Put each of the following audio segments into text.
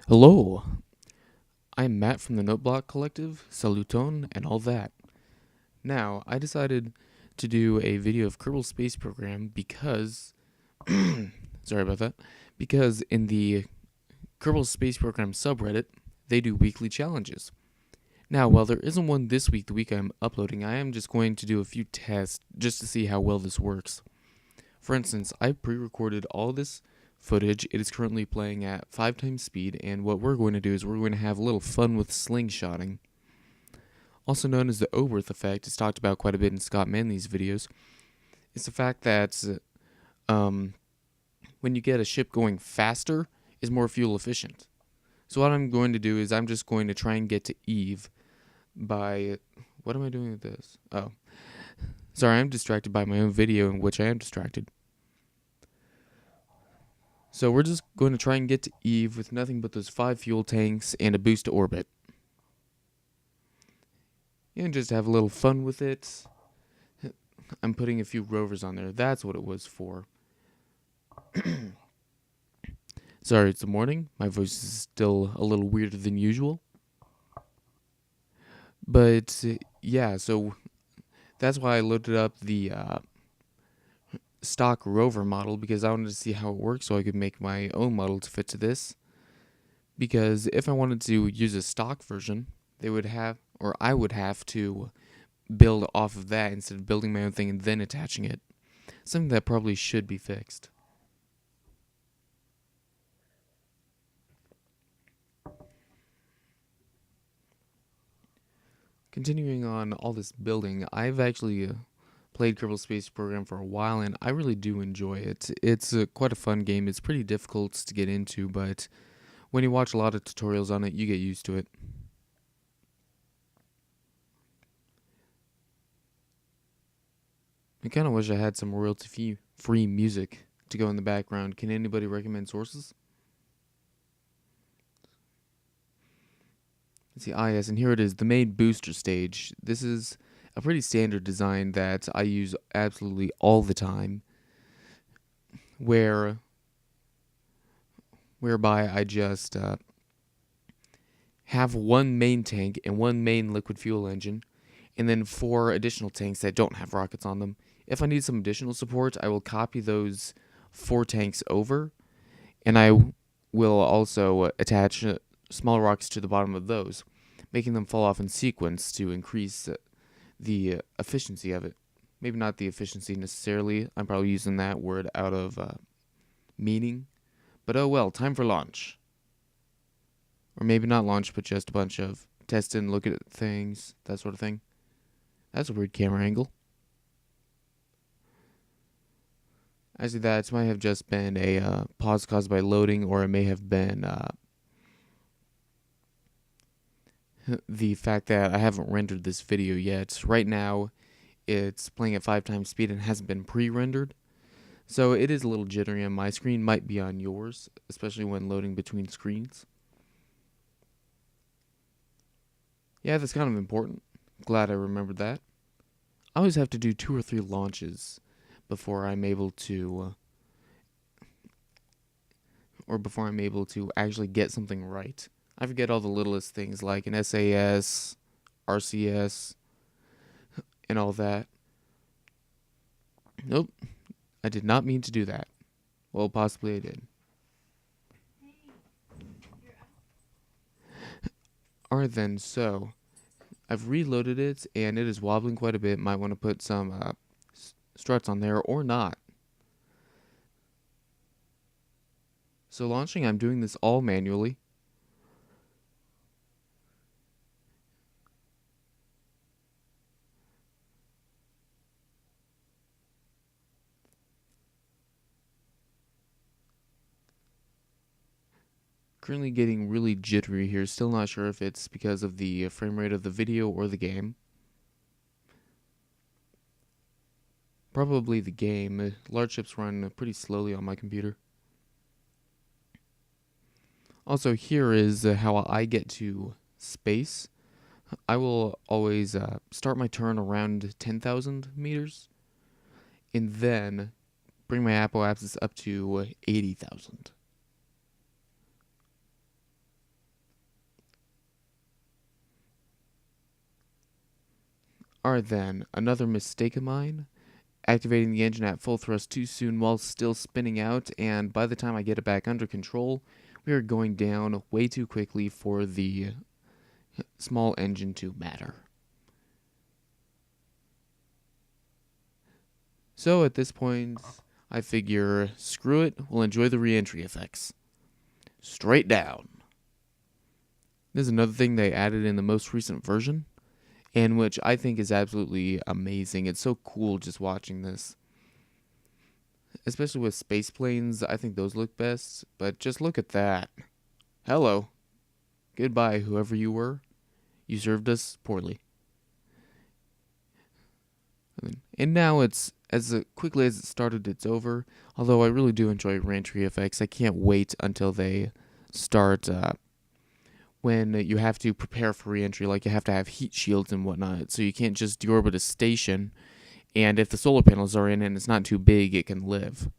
Hello, I'm Matt from the Noteblock Collective, Saluton, and all that. Now, I decided to do a video of Kerbal Space Program because, sorry about that, because in the Kerbal Space Program subreddit, they do weekly challenges. Now, while there isn't one this week, the week I'm uploading, I am just going to do a few tests just to see how well this works. For instance, I pre-recorded all this footage. It is currently playing at 5 times speed, and what we're going to do is we're going to have a little fun with slingshotting. Also known as the Oberth effect, it's talked about quite a bit in Scott Manley's videos. It's the fact that when you get a ship going faster, is more fuel efficient. So what I'm going to do is I'm just going to try and get to Eve by... What am I doing with this? Oh. Sorry, I'm distracted by my own video in which I am distracted. So we're just going to try and get to Eve with nothing but those 5 fuel tanks and a boost to orbit. And just have a little fun with it. I'm putting a few rovers on there. That's what it was for. Sorry, it's the morning. My voice is still a little weirder than usual. But, yeah, so that's why I loaded up the stock rover model, because I wanted to see how it works so I could make my own model to fit to this. Because if I wanted to use a stock version, they would have, or I would have to build off of that instead of building my own thing and then attaching it. Something that probably should be fixed. Continuing on all this building, I've actually played Kerbal Space Program for a while, and I really do enjoy it. It's quite a fun game. It's pretty difficult to get into, but when you watch a lot of tutorials on it, you get used to it. I kind of wish I had some royalty-free music to go in the background. Can anybody recommend sources? Let's see, yes, and here it is, the main booster stage. This is a pretty standard design that I use absolutely all the time, whereby I just have one main tank and one main liquid fuel engine, and then 4 additional tanks that don't have rockets on them. If I need some additional support, I will copy those 4 tanks over, and I will also attach small rockets to the bottom of those, making them fall off in sequence to increase the efficiency of it. Maybe not the efficiency necessarily. I'm probably using that word out of meaning. But oh well, time for launch. Or maybe not launch, but just a bunch of test and look at things, that sort of thing. That's a weird camera angle. Actually, that might have just been a pause caused by loading, or it may have been the fact that I haven't rendered this video yet. Right now, it's playing at 5 times speed and hasn't been pre-rendered. So it is a little jittery on my screen, might be on yours, especially when loading between screens. Yeah, that's kind of important. Glad I remembered that. I always have to do 2 or 3 launches before I'm able to actually get something right. I forget all the littlest things like an SAS, RCS, and all that. Nope, I did not mean to do that. Well, possibly I did. Alright then, so I've reloaded it and it is wobbling quite a bit. Might want to put some struts on there or not. So launching, I'm doing this all manually. Currently getting really jittery here. Still not sure if it's because of the frame rate of the video or the game. Probably the game. Large ships run pretty slowly on my computer. Also, here is how I get to space. I will always start my turn around 10,000 meters, and then bring my apoapsis up to 80,000. Alright then, another mistake of mine. Activating the engine at full thrust too soon while still spinning out, and by the time I get it back under control, we are going down way too quickly for the small engine to matter. So at this point, I figure, screw it, we'll enjoy the re-entry effects. Straight down. This is another thing they added in the most recent version, and which I think is absolutely amazing. It's so cool just watching this. Especially with space planes, I think those look best, but just look at that. Hello. Goodbye, whoever you were. You served us poorly. And now it's, as quickly as it started, it's over. Although I really do enjoy re-entry effects. I can't wait until they start when you have to prepare for re-entry. Like you have to have heat shields and whatnot. So you can't just deorbit a station. And if the solar panels are in and it's not too big, it can live.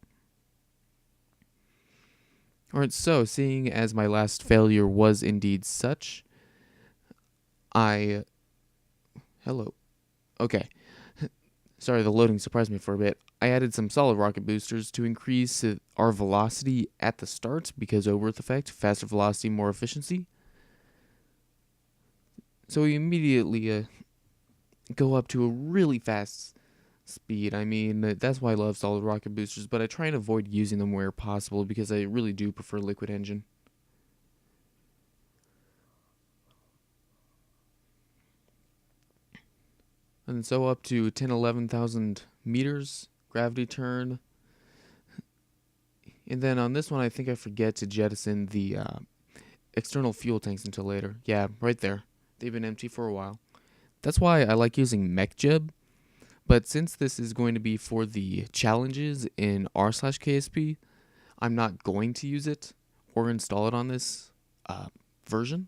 Alright, so seeing as my last failure was indeed such, Hello. Okay. Sorry, the loading surprised me for a bit. I added some solid rocket boosters to increase our velocity at the start because Oberth effect, faster velocity, more efficiency. So we immediately go up to a really fast speed. I mean, that's why I love solid rocket boosters, but I try and avoid using them where possible because I really do prefer liquid engine. And so up to 11,000 meters, gravity turn. And then on this one, I think I forget to jettison the external fuel tanks until later. Yeah, right there. They've been empty for a while. That's why I like using MechJeb. But since this is going to be for the challenges in r/KSP, I'm not going to use it or install it on this version.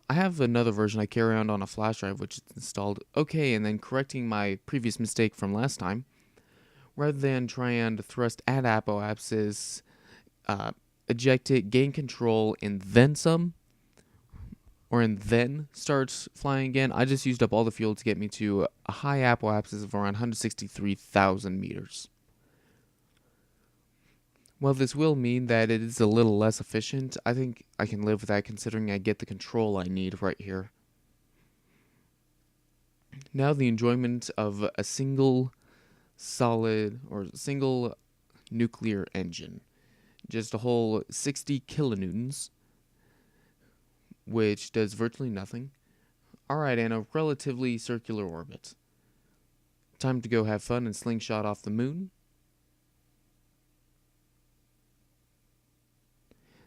I have another version I carry around on a flash drive which is installed. Okay, and then correcting my previous mistake from last time, rather than try and thrust at apoapsis, eject it, gain control, and then some, and then start flying again, I just used up all the fuel to get me to a high apoapsis of around 163,000 meters. While this will mean that it is a little less efficient, I think I can live with that considering I get the control I need right here. Now the enjoyment of a single nuclear engine. Just a whole 60 kilonewtons, which does virtually nothing. Alright, and a relatively circular orbit. Time to go have fun and slingshot off the moon.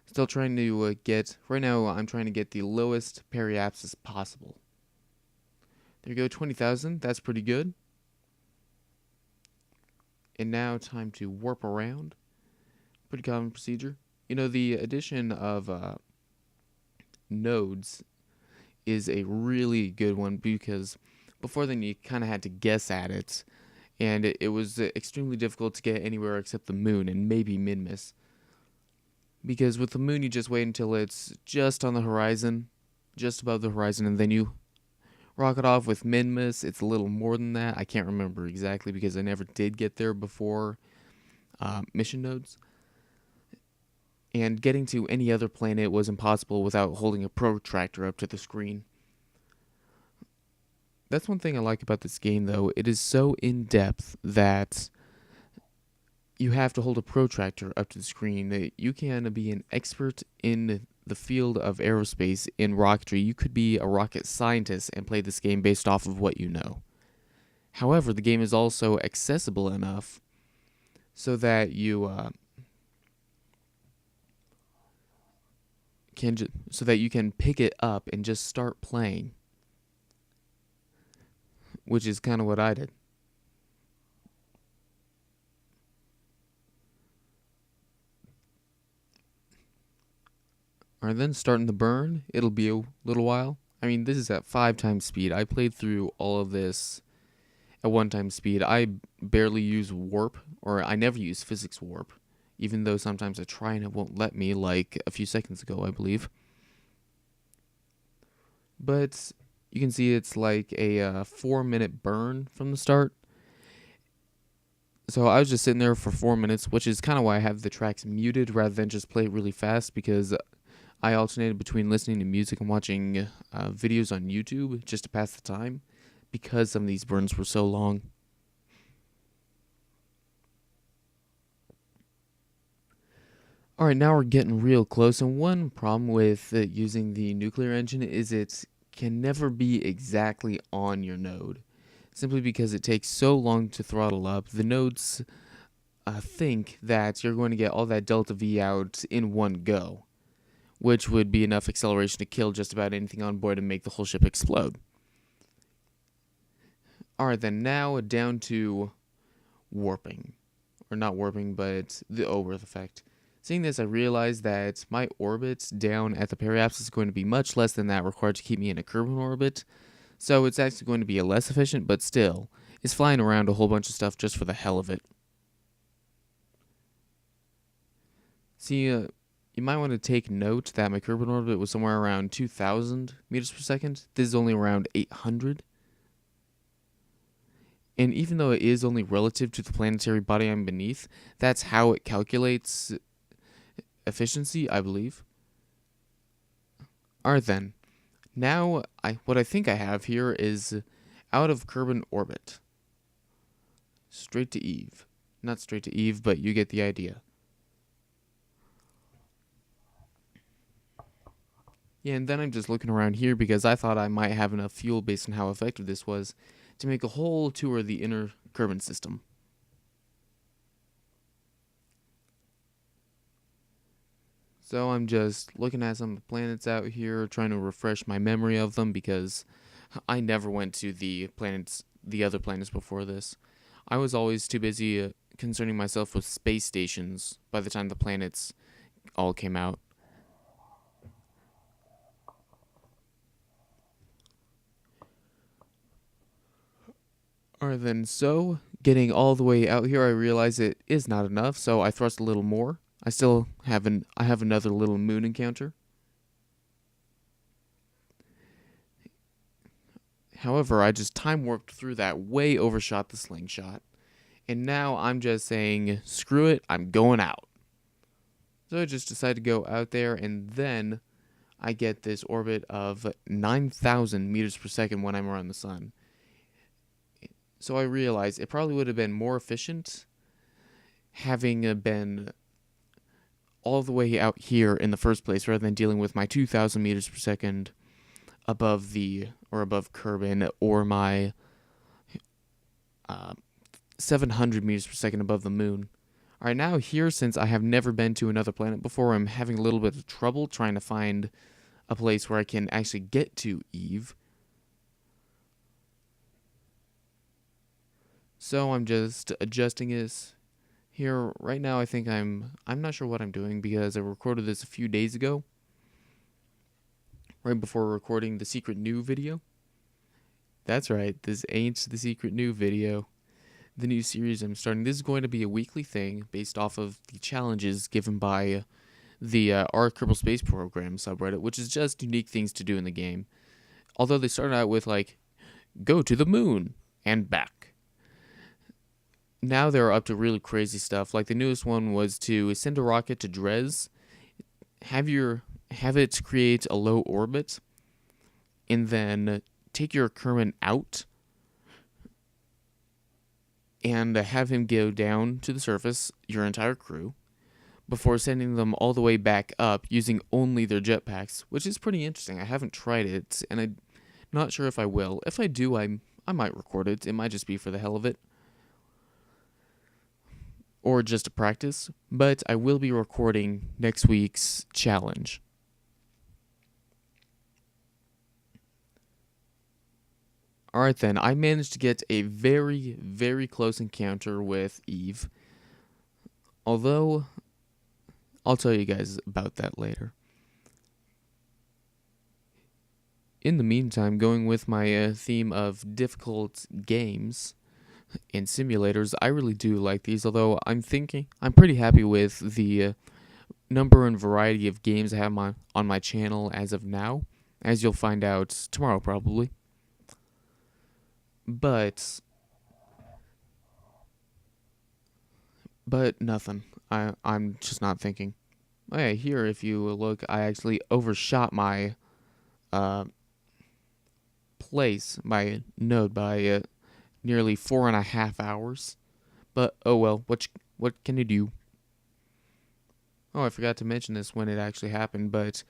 Still trying to right now I'm trying to get the lowest periapsis possible. There you go, 20,000, that's pretty good. And now time to warp around. Pretty common procedure. You know, the addition of nodes is a really good one because before then you kind of had to guess at it. And it was extremely difficult to get anywhere except the moon and maybe Minmus. Because with the moon, you just wait until it's just on the horizon, just above the horizon, and then you rocket off. With Minmus, it's a little more than that. I can't remember exactly because I never did get there before mission nodes. And getting to any other planet was impossible without holding a protractor up to the screen. That's one thing I like about this game, though. It is so in-depth that you have to hold a protractor up to the screen. You can be an expert in the field of aerospace in rocketry. You could be a rocket scientist and play this game based off of what you know. However, the game is also accessible enough so that you can pick it up and just start playing, which is kind of what I did. Alright, then starting the burn. It'll be a little while. I mean, this is at 5 times speed. I played through all of this at 1 time speed. I barely use warp, or I never use physics warp, even though sometimes I try and it won't let me, like a few seconds ago, I believe. But you can see it's like a 4-minute burn from the start. So I was just sitting there for 4 minutes, which is kind of why I have the tracks muted rather than just play it really fast, because I alternated between listening to music and watching videos on YouTube just to pass the time, because some of these burns were so long. Alright, now we're getting real close, and one problem with using the nuclear engine is it can never be exactly on your node, simply because it takes so long to throttle up. The nodes think that you're going to get all that delta V out in one go, which would be enough acceleration to kill just about anything on board and make the whole ship explode. Alright, then now down to warping. Or not warping, but the Oberth effect. Seeing this, I realized that my orbit down at the periapsis is going to be much less than that required to keep me in a Kerbal orbit, so it's actually going to be less efficient, but still, it's flying around a whole bunch of stuff just for the hell of it. See, you might want to take note that my Kerbal orbit was somewhere around 2,000 meters per second. This is only around 800. And even though it is only relative to the planetary body I'm beneath, that's how it calculates efficiency, I believe. Alright then. Now, what I think I have here is out of Kerbal orbit. Straight to Eve. Not straight to Eve, but you get the idea. Yeah, and then I'm just looking around here because I thought I might have enough fuel based on how effective this was to make a whole tour of the inner Kerbal system. So I'm just looking at some of the planets out here, trying to refresh my memory of them because I never went to the other planets before this. I was always too busy concerning myself with space stations by the time the planets all came out. Alright then, so getting all the way out here, I realize it is not enough, so I thrust a little more. I have another little moon encounter. However, I just time warped through that, way overshot the slingshot. And now I'm just saying, screw it, I'm going out. So I just decided to go out there, and then I get this orbit of 9,000 meters per second when I'm around the sun. So I realized it probably would have been more efficient having been all the way out here in the first place rather than dealing with my 2,000 meters per second above Kerbal, or my 700 meters per second above the moon. Alright, now here, since I have never been to another planet before, I'm having a little bit of trouble trying to find a place where I can actually get to Eve. So I'm just adjusting this. Here, right now, I think I'm not sure what I'm doing because I recorded this a few days ago. Right before recording the Secret New video. That's right, this ain't the Secret New video. The new series I'm starting. This is going to be a weekly thing based off of the challenges given by the our Kerbal Space Program subreddit, which is just unique things to do in the game. Although they started out with, like, go to the moon and back. Now they're up to really crazy stuff. Like the newest one was to send a rocket to Dres, have it create a low orbit, and then take your Kerbal out and have him go down to the surface, your entire crew, before sending them all the way back up using only their jetpacks, which is pretty interesting. I haven't tried it, and I'm not sure if I will. If I do, I might record it. It might just be for the hell of it, or just to practice, but I will be recording next week's challenge. Alright then, I managed to get a very, very close encounter with Eve. Although, I'll tell you guys about that later. In the meantime, going with my theme of difficult games and simulators, I really do like these, although I'm pretty happy with the number and variety of games I have on my channel as of now, as you'll find out tomorrow probably. But nothing. I'm just not thinking. Oh yeah, here if you look, I actually overshot my uh my node by nearly 4.5 hours. But oh well, what can you do? Oh, I forgot to mention this when it actually happened, but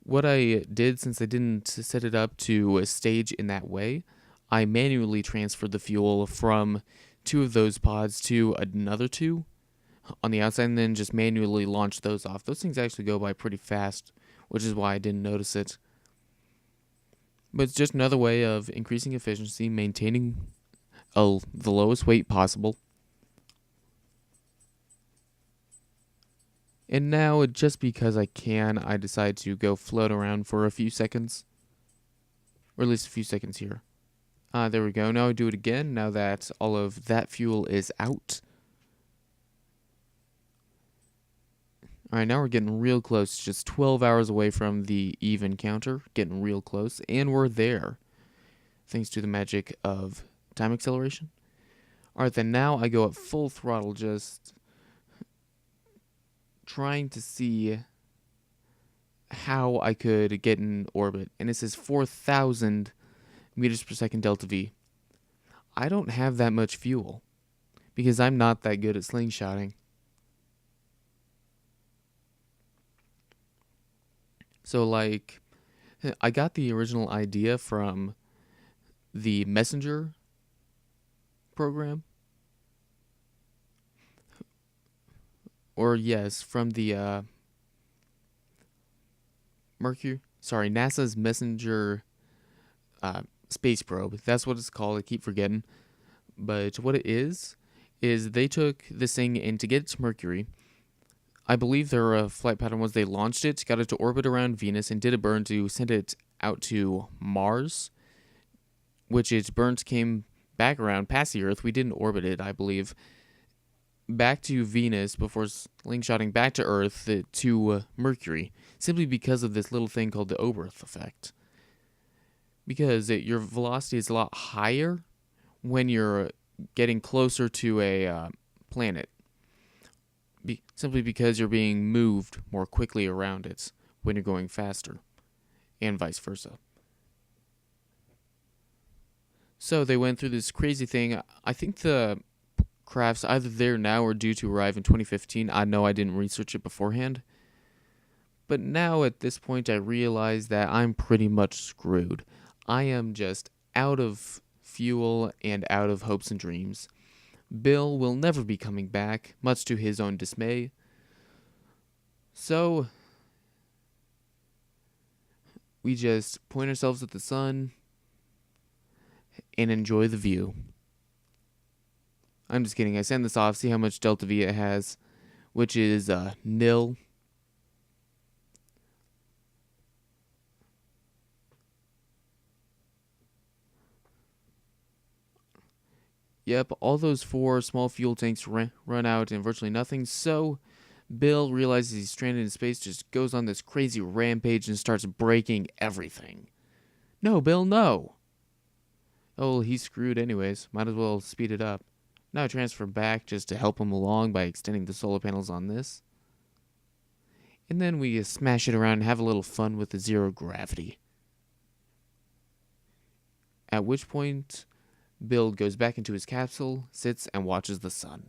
what I did, since I didn't set it up to stage in that way, I manually transferred the fuel from two of those pods to another two on the outside, and then just manually launched those off. Those things actually go by pretty fast, which is why I didn't notice it. But it's just another way of increasing efficiency, maintaining the lowest weight possible. And now, just because I can, I decide to go float around for a few seconds. Or at least a few seconds here. There we go. Now I do it again, now that all of that fuel is out. Alright, now we're getting real close. Just 12 hours away from the even counter. Getting real close. And we're there. Thanks to the magic of time acceleration. Alright, then now I go at full throttle, just trying to see how I could get in orbit. And it says 4,000 meters per second delta V. I don't have that much fuel because I'm not that good at slingshotting. So, like, I got the original idea from the Messenger program. Or, yes, from the NASA's Messenger space probe. That's what it's called. I keep forgetting. But what it is they took this thing, and to get it to Mercury, I believe their flight pattern was they launched it, got it to orbit around Venus, and did a burn to send it out to Mars, which its burns came back around past the Earth. We didn't orbit it, I believe, back to Venus before slingshotting back to Earth to Mercury, simply because of this little thing called the Oberth effect. Because your velocity is a lot higher when you're getting closer to a planet. Simply because you're being moved more quickly around it when you're going faster, and vice versa. So they went through this crazy thing. I think the craft's either there now or due to arrive in 2015. I know I didn't research it beforehand. But now at this point I realize that I'm pretty much screwed. I am just out of fuel and out of hopes and dreams. Bill will never be coming back, much to his own dismay. So we just point ourselves at the sun and enjoy the view. I'm just kidding. I send this off, see how much delta V it has, which is nil. Yep, all those 4 small fuel tanks run out and virtually nothing, so Bill realizes he's stranded in space, just goes on this crazy rampage and starts breaking everything. No, Bill, no! Oh, well, he's screwed anyways. Might as well speed it up. Now I transfer back just to help him along by extending the solar panels on this. And then we smash it around and have a little fun with the zero gravity. At which point, Bill goes back into his capsule, sits, and watches the sun.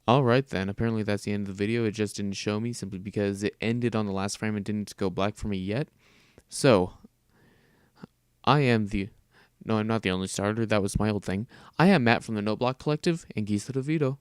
Alright then, apparently that's the end of the video. It just didn't show me simply because it ended on the last frame and didn't go black for me yet. So, I'm not the only starter, that was my old thing. I am Matt from the Noteblock Collective, and Geese to the Vito.